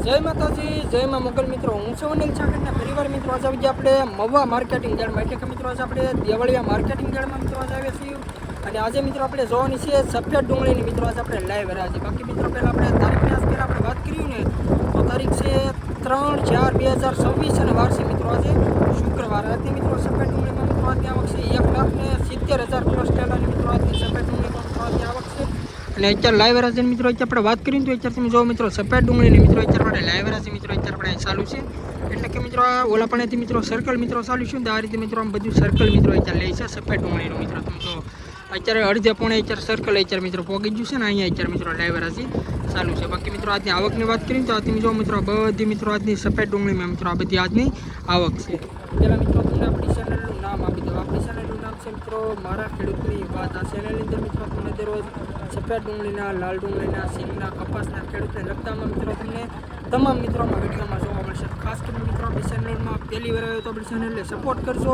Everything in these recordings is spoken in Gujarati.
જય માતાજી, જય માં મોગલ મિત્રો. હું છું અનિલ ચાકરના પરિવાર મિત્રો. આજે આવી આપણે મવા માર્કેટિંગ યાર્ડમાં એટલે કે મિત્રો આજે આપણે દેવળિયા માર્કેટિંગ યાર્ડમાં મિત્રો આજે આવ્યા છીએ. અને આજે મિત્રો આપણે જોવાની છે સફેદ ડુંગળીની મિત્રો આજે આપણે લાઈવ હરાજી. બાકી મિત્રો પહેલાં આપણે તારીખની આજ પહેલાં આપણે વાત કર્યું ને તો તારીખ છે 3/4/2026 અને વાર છે મિત્રો આજે શુક્રવાર. આજની મિત્રો સફેદ ડુંગળીમાં મિત્રો આજની આવક છે 1,70,000 પ્લસ ટેલાની મિત્રો આજની સફેદ ડુંગળીમાં મિત્રો આજની આવક છે. અને અત્યારે લાઈવ હરાજી મિત્રો અત્યારે આપણે વાત કરીએ તો અત્યારે તમે જો મિત્રો સફેદ ડુંગળીની મિત્રો અત્યારે આપણે લાઈવ હરાજી મિત્રો અત્યારે આપણે ચાલુ છે. એટલે કે મિત્રો આ ઓલા પાસેથી મિત્રો સર્કલ મિત્રો ચાલુ છે. આ રીતે મિત્રો આમ બધું સર્કલ મિત્રો અત્યારે લે છે સફેદ ડુંગળીનું મિત્રો. તમે જો અત્યારે અડધે પોણે અત્યારે સર્કલ અત્યારે મિત્રો પોગી ગયું છે ને અહીંયા અત્યારે મિત્રો લાઈવ હરાજી ચાલુ છે. બાકી મિત્રો આજની આવકની વાત કરીએ તો તમે જો મિત્રો બધી મિત્રો આજની સફેદ ડુંગળીમાં મિત્રો આ બધી આજની આવક છે. પહેલાં મિત્રો તમને આપણી ચેનલનું નામ આપી દઉં. આપણી ચેનલનું નામ છે મિત્રો મારા ખેડૂતની વાત. આ ચેનલની અંદર મિત્રો તમને દરરોજ સફેદ ડુંગળીના, લાલ ડુંગળીના, સિંગના, કપાસના ખેડૂતને લગતામાં મિત્રો તમને તમામ મિત્રોમાં વિડીયોમાં જોવા મળશે. ખાસ કરીને મિત્રો આપણી ચેનલમાં પહેલી વાર આવ્યો તો આપણી ચેનલને સપોર્ટ કરજો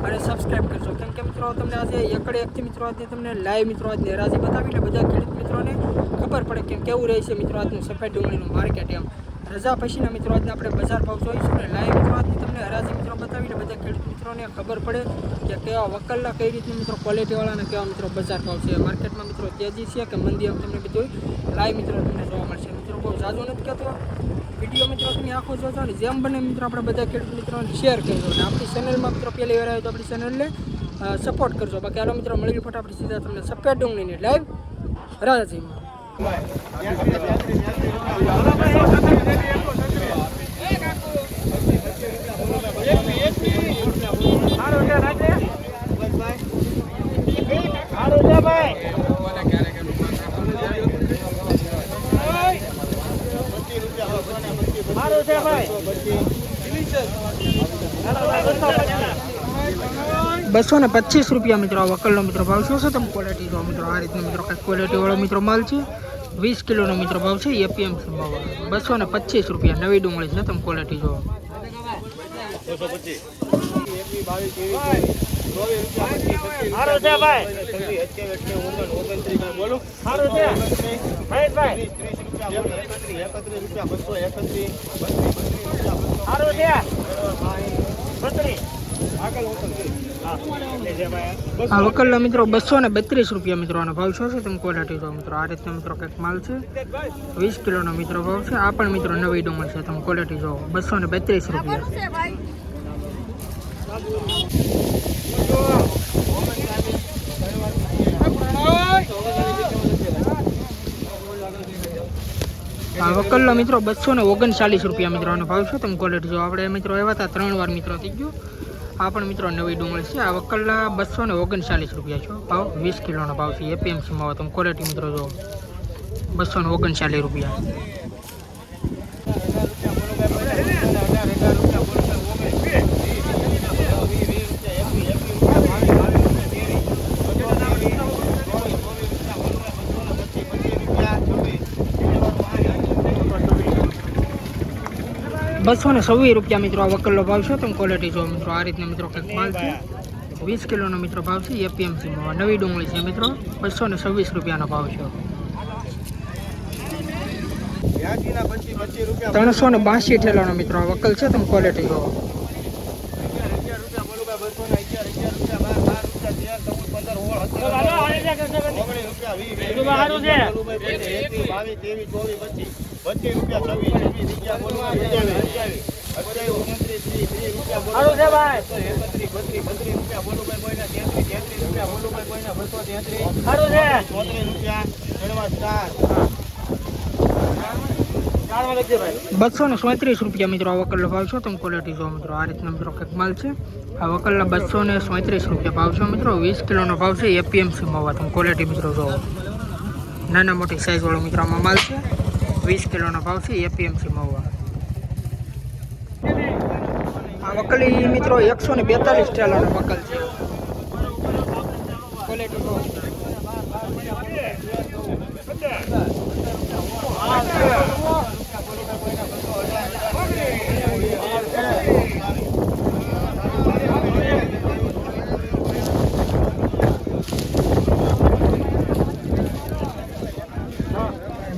અને સબસ્ક્રાઈબ કરજો. કેમ કે મિત્રો તમને આજે એકડે એકથી મિત્રો આજે તમને લાઈવ મિત્રો આજની હરાજી બતાવીને બધા ખેડૂત મિત્રોને ખબર પડે કે કેવું રહે છે મિત્રો આજનું સફેદ ડુંગળીનું માર્કેટ. એમ રજા પછીના મિત્રો આજને આપણે બજાર ભાવ જોઈશું ને લાઈવ મિત્રો આજની તમને હરાજી મિત્રો બતાવીને બધા ખેડૂત મિત્રોને ખબર પડે કે કેવા વકલના કઈ રીતની મિત્રો ક્વોલિટીવાળાને કેવા મિત્રો બજાર ભાવ છે, માર્કેટમાં મિત્રો તેજી છે કે મંદી, એમ તમને બધું લાઈવ મિત્રો તમને જોવા મળશે. મિત્રો બહુ જાજુ નથી કહેતો વિડીયો મિત્રો તમે આખો જોજો ને જેમ બને મિત્રો આપણે બધા ખેડૂત મિત્રોને શેર કરજો. અને આપણી ચેનલમાં મિત્રો પહેલી વાર આવે તો આપણી ચેનલને સપોર્ટ કરજો. બાકી હાલો મિત્રો મળી ફટાફટ સીધા તમને સફેદ ડુંગળીની લાઈવ હરાજીમાં. ₹225 મિત્રો આ વકલનો મિત્રો ભાવ છે. તમે ક્વોલિટી જો મિત્રો આ રીતનો મિત્રો કંઈક ક્વોલિટી વાળો મિત્રો માલ છે. 20 કિલોનો મિત્રો ભાવ છે એપીએમસી ભાવ ₹225 નવી ડુંગળી છે. તમે ક્વોલિટી જો આ વકલના મિત્રો ₹232 મિત્રો આનો ભાવ છે. તમે ક્વોલિટી જો મિત્રો આ રીતનો મિત્રો કંઈક માલ છે. 20 કિલોનો મિત્રો ભાવ છે. આ પણ મિત્રો નવી ડુંગળી છે. તમે ક્વોલિટી જો ₹232. આ વકલનો મિત્રો ₹239 મિત્રો આનો ભાવ છે. તમે ક્વોલિટી જો આપણે મિત્રો આવ્યા હતા 3 વાર મિત્રો થઈ ગયું. આ પણ મિત્રો નવી ડુંગળી છે. આ વકલના ₹239 છે ભાવ. 20 કિલોનો ભાવ છે એપીએમસીમાં. તમે ક્વોલિટી મિત્રો જો ₹239. ₹226 મિત્રો આ વકલનો ભાવ છે. તમે ક્વોલિટી જો મિત્રો આ રીતનો મિત્રો કંઈક માલ છે. 20 કિલોનો મિત્રો ભાવ છે એપીએમસીમાં. નવી ડુંગળી છે મિત્રો. ₹226 ભાવ છે. 382 ઠેલાનો મિત્રો આ વકલ છે. તમે ક્વોલિટી જો ₹237 મિત્રો આ વકલનો ભાવ છે. તમે ક્વોલિટી જો મિત્રો આ રીતના મિત્રો કંઈક માલ છે. આ વકલના ₹237 ભાવ છે મિત્રો. 20 કિલોનો ભાવ છે એપીએમસીમાં. તમે ક્વોલિટી મિત્રો જો નાના મોટી સાઈઝ વાળો મિત્રો આમાં માલ છે. 20 કિલોનો ભાવ છે એપીએમસીમાં. આ વકલી મિત્રો 142 ઠેલાનો વકલ છે. ક્વોલિટી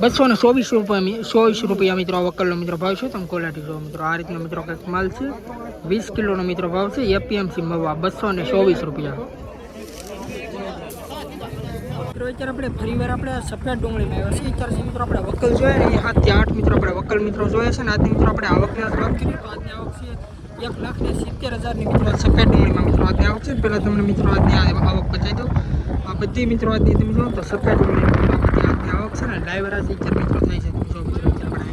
₹224 મિત્રો આ વકલનો મિત્રો ભાવ છે. તમે ક્વોલિટી જો મિત્રો આ રીતનો મિત્રો કંઈક માલ છે. 20 કિલોનો મિત્રો ભાવ છે. એપીએમસી મવા ₹224. મિત્રો અત્યારે આપણે ફરીવાર આપણે સફેદ ડુંગળીમાં આવ્યા છે. અત્યારે મિત્રો આપણે વકલ જોઈએ ને 7 થી 8 મિત્રો આપણે વકલ મિત્રો જોઈએ છે ને આજની મિત્રો આપણે આવકની વાત કરીએ તો આજની આવક છે 1,70,000ની મિત્રો સફેદ ડુંગળીમાં મિત્રો આજની આવક છે. પહેલાં તમને મિત્રો આજની આવક બતાવી દઉં. આ બધી મિત્રો આજની તમે જો તો સફેદ ડુંગળી આજની આવક છે ને લાઈવ રાજ અત્યારે મિત્રો થાય છે. જો મિત્રો અત્યારે આપણે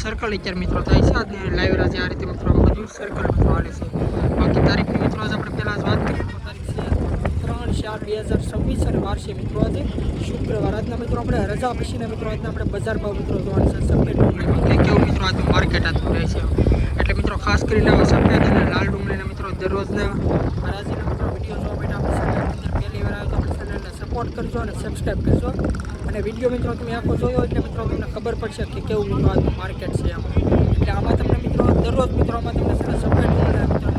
સર્કલ અત્યારે મિત્રો થાય છે. આજની લાઈવ રાજ આ રીતે મિત્રો બધું સર્કલ મિત્રો હાલે છે. બાકી તારીખની મિત્રો આજે આપણે પહેલાં જ વાત કરીએ તો તારીખ છે 3/4/2026 અને વાર છે મિત્રો આજે શુક્રવાર. આજના મિત્રો આપણે રજા પછીના મિત્રો આજના આપણે બજાર ભાવ મિત્રો જોવાનું છે સફેદ ડુંગળીમાં કે કેવું મિત્રો આજનું માર્કેટ આજનું રહે છે. એટલે મિત્રો ખાસ કરીને આવા સફેદ અને લાલ ડુંગળીના મિત્રો દરરોજના હરાજીના મિત્રો વિડીયો જોવા માટે આપણે ચેનલ પહેલી વાર આવ્યો તો આપણે ચેનલને સપોર્ટ કરજો અને સબસ્ક્રાઈબ કરજો. અને વિડીયો મિત્રો તમે આખો જોયો એટલે મિત્રો તમને ખબર પડશે કે કેવું મિત્રો આજનું માર્કેટ છે એમ. એટલે આમાં તમને મિત્રો દરરોજ મિત્રો આમાં તમને સફેદ ડુંગળીના મિત્રો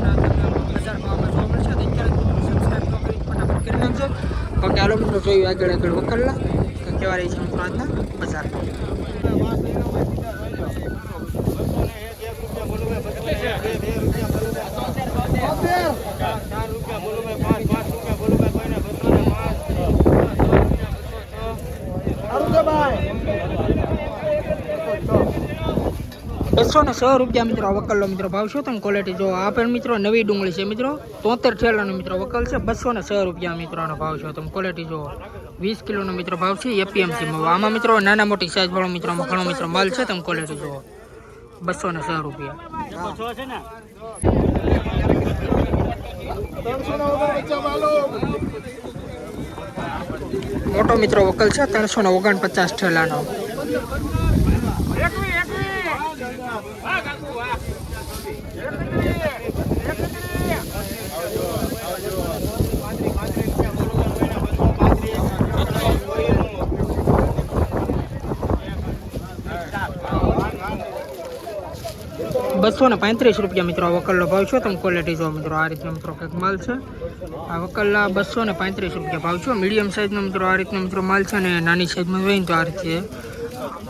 બજાર ભાવમાં જોવા મળશે. તો અત્યારે મિત્રો સબસ્ક્રાઈબ ન કરી ફટાફટ કરી નાખજો. બાકી હાલો મિત્રો જોયું આગળ વકલના કે કેવા રહી છે મિત્રો આજના બજાર. ₹206 મિત્રો વકલનો મિત્રો ભાવ છે. તમે ક્વોલિટી જો આ પણ મિત્રો નવી ડુંગળી છે મિત્રો 73 ઠેલાનો મિત્રો વકલ છે. ₹206 મિત્રોનો ભાવ છે. તમે ક્વોલિટી જો 20 કિલોનો મિત્રો ભાવ છે. એપીએમસી માં આમાં મિત્રો નાના મોટી સાઈઝ વાળો મિત્રોમાં ઘણો મિત્રો માલ છે. તમે ક્વોલિટી જો ₹206. મોટો મિત્રો વકલ છે 349 ઠેલાનો. ₹235 મિત્રો આ વકલનો ભાવ છે. તમે ક્વોલિટી જો મિત્રો આ રીતનો મિત્રો કંઈક માલ છે. આ વકલના ₹235 ભાવ છે. મીડિયમ સાઇઝનો મિત્રો આ રીતનો મિત્રો માલ છે. અને નાની સાઇઝમાં જોઈએ તો આ રીતે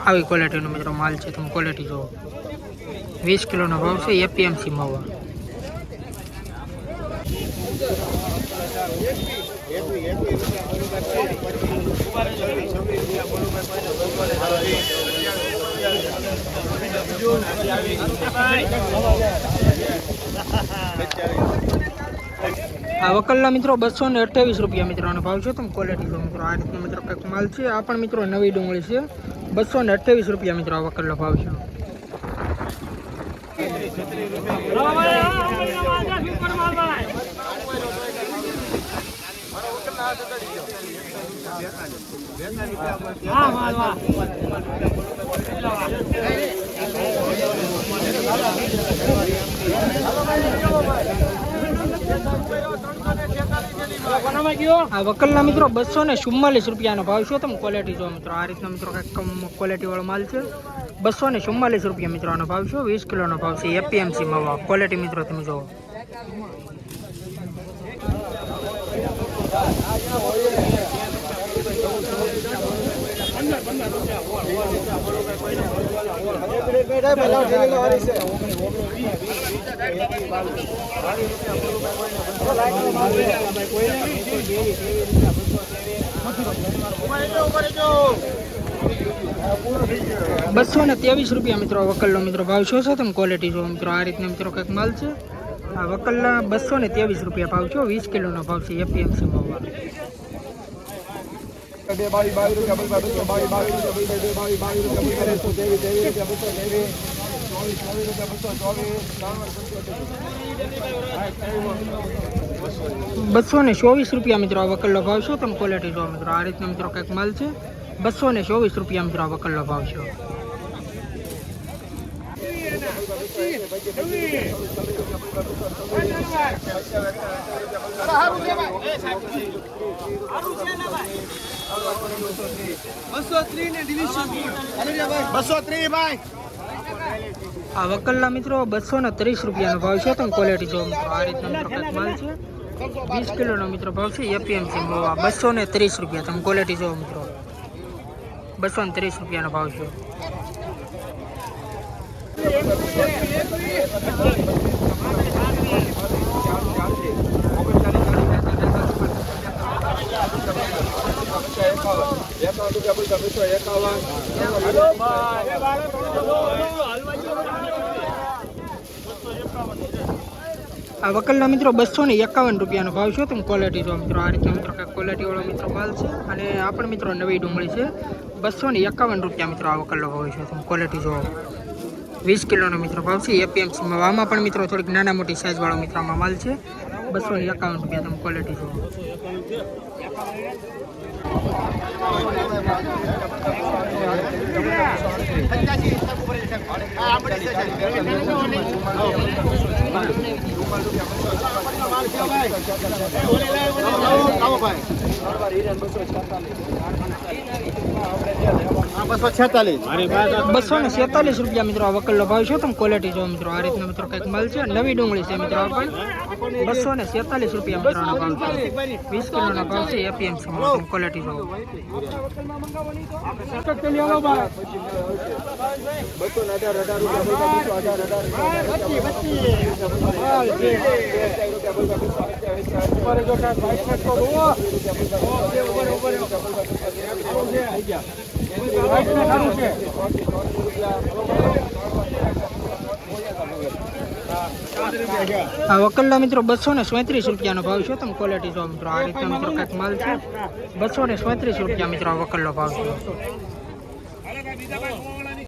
આવી ક્વોલિટીનો મિત્રો માલ છે. તમે ક્વોલિટી જો 20 કિલોનો ભાવ છે. એપીએમસી મવા. આ વકલના મિત્રો ₹228 મિત્રોનો ભાવ છે. તમે ક્વોલિટી જો મિત્રો આ રીતનો મિત્રો કંઈક માલ છે. આ પણ મિત્રો નવી ડુંગળી છે. ₹228 મિત્રો આ વકલનો ભાવ છે. આ વકલના મિત્રો ₹244 ભાવ છે. તમે ક્વોલિટી જો મિત્રો આ રીતના મિત્રો કંઈક ક્વોલિટી વાળો માલ છે. ₹244 મિત્રો આનો ભાવ છે. 20 કિલોનો ભાવ છે. એપીએમસી માં ક્વોલિટી મિત્રો તમે જોવો. ₹223 મિત્રો વકલનો મિત્રો ભાવ છે. તમે ક્વોલિટી જો મિત્રો આ રીતના મિત્રો કંઈક માલ છે. આ વકલના ₹223 ભાવ છે. 20 કિલોનો ભાવ છે. એપીએમસી માં ₹224 મિત્રો આ વકલનો ભાવ છે. તમે ક્વોલિટી જો મિત્રો આ રીતના મિત્રો કંઈક માલ છે. ₹224 મિત્રો આ વકલનો ભાવ છે. આ વકલના મિત્રો ₹230 ભાવ છે. તમે ક્વોલિટી જો મિત્રો આ રીતના મિત્રો કંઈક માલ છે. 20 કિલોનો મિત્રો ભાવ છે. એપીએમસી મવા ₹230. તમે ક્વોલિટી જો મિત્રો 230 રૂપિયાનો ભાવ છે. આ વકલના મિત્રો 251 રૂપિયાનો ભાવ છે. તમે ક્વોલિટી જો મિત્રો, આ રીતના મિત્રો કંઈક ક્વોલિટી વાળો મિત્રો માલ છે. અને આ પણ મિત્રો નવી ડુંગળી છે. 251 રૂપિયા મિત્રો આ વકલનો ભાવ છે. તમે ક્વોલિટી જો 20 કિલોનો મિત્રો ભાવ છે એપીએમસીમાં. આમાં પણ મિત્રો થોડીક નાના મોટી સાઇઝ વાળો મિત્રો આમાં માલ છે. 251 રૂપિયા તમે ક્વોલિટી જો. ₹246 રૂપિયા મિત્રો આ વકલનો ભાવ છે. તમે ક્વોલિટી જો મિત્રો, આ રીતના મિત્રો કંઈક માલ છે. નવી ડુંગળી છે મિત્રો. આ પણ 246 રૂપિયા મિત્રોનો ભાવ છે. 20 કિલોનો ભાવ છે એપીએમસીમાં. તમે ક્વોલિટી જો. આ વકલના મિત્રો 237 રૂપિયાનો ભાવ છે. તમે ક્વોલિટી જો મિત્રો, આ રીતના મિત્રો કંઈક માલ છે. 237 રૂપિયા મિત્રો આ વકલનો ભાવ છે.